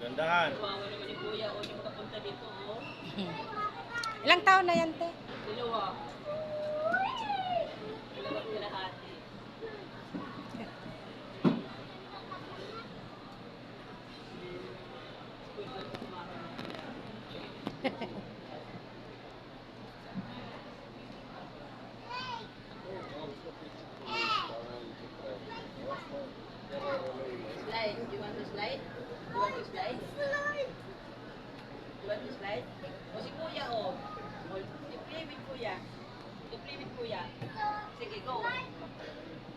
Gandahan. Kawawa naman ni Kuya, o hindi makapunta dito, oh. Ilang taon na yan, te? Dalawa. Dalawang kalahati. Slide. You want to slide? You want to slide? You want to slide? O si Kuya, oh. O, i-play with Kuya. I-play with Kuya. Sige, go.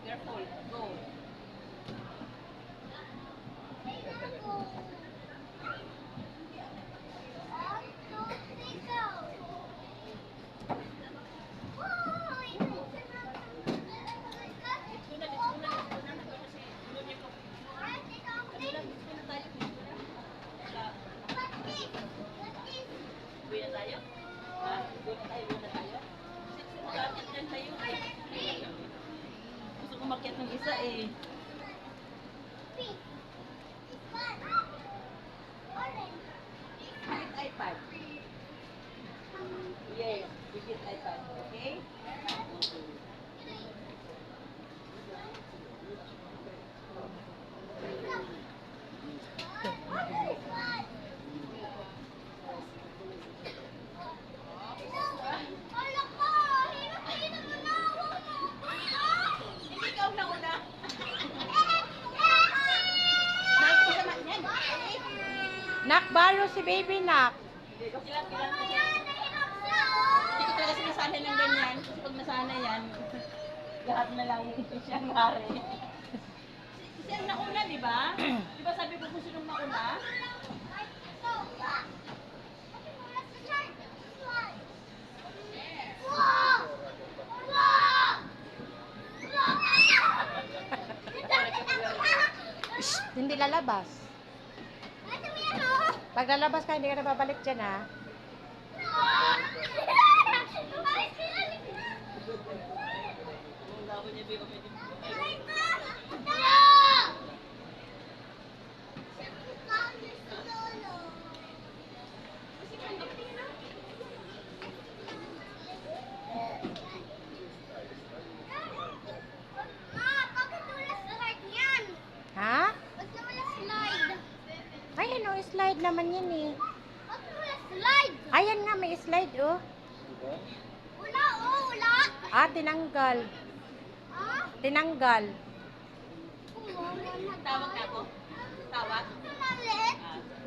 Careful. Go. Dito na, dito na, dito na. Kasi, ano niya ko. Ano lang, dito na tayo. Dito na. Sa, Kuya tayo? Ha? Doon na tayo, doon na tayo? Kasi umakyat lang tayo eh. Gusto ko umakyat ng isa eh. Bigit iPad. Yes, bigit iPad. Okay? Hindi ka una-una. Nagpasama niyan. Nak, balo si baby, nak. Okay lang, kasi hindi ko talaga sinasanay ng ganyan. Kasi pag nasanay yan, lahat na lang siyang hari. Si ang nauna, di ba? Di ba sabi ko kung sinong nauna? Shh, hindi lalabas. Pag lalabas ka, hindi ka na babalik dyan, ha? Kung daw niya, di ba pwede Ha? Ay, ano, slide naman yan, eh. Ayan nga, may slide, oh. Ah, tinanggal. Tinanggal. tawag na ako? Tawag?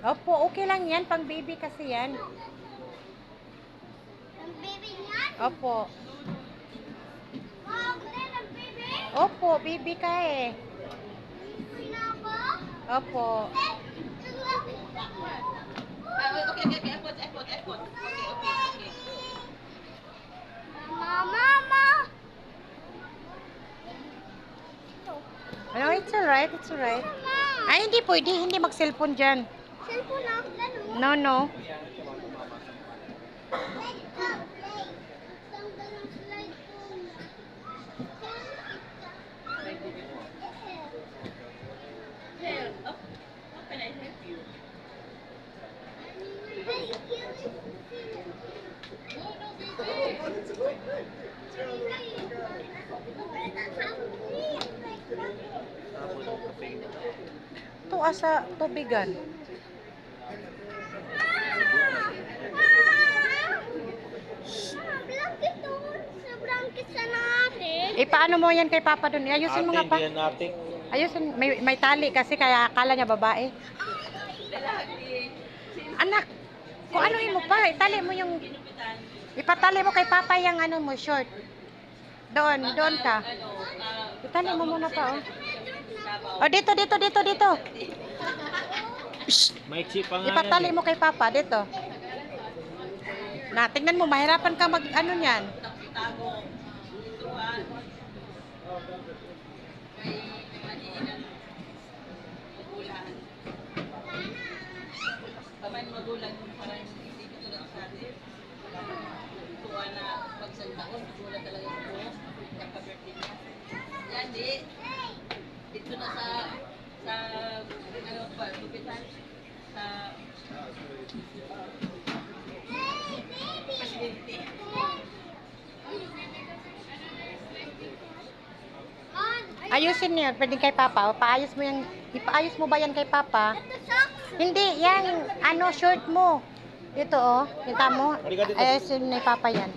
Opo, okay lang yan. Pang baby kasi yan. Opo. Opo, baby ka eh. Opo. Okay. Effort. Okay. Ano, it's alright, it's alright. Ay, hindi pwede. Hindi mag-cellphone dyan. No, no. Here, how can I help you? Ito asa tubigan. Paano mo yan kay Papa dun? Ayusin mo nga pa. Ating. Ayusin, may tali kasi kaya akala niya babae. Lalaki. Anak, kung ano mo pa, itali mo yung, Ginupitan. ipatali mo kay Papa yung ano mo, short. Doon ka. Itali mo muna pa, oh. Oh, dito. Shh, Maiksi pa nga ipatali yan, mo kay Papa, dito. Na, tingnan mo, mahirapan ka mag, ano niyan. Tago. Tuwan. May maliin ang magulan. Kamay magulan yung parang hindi tulad sa atin. Tuwa na pag sa taon, wala talaga ko. Nagka-birthday niya. Yan, di. Dito na sa ano pa, lupitan. Sa Presidente. Ayusin niyo, pwede kay Papa. O, paayos mo yan. Ipaayos mo ba yan kay Papa? Hindi, yan. Ano, short mo. Dito, oh. Kita mo? Ayusin ni Papa yan.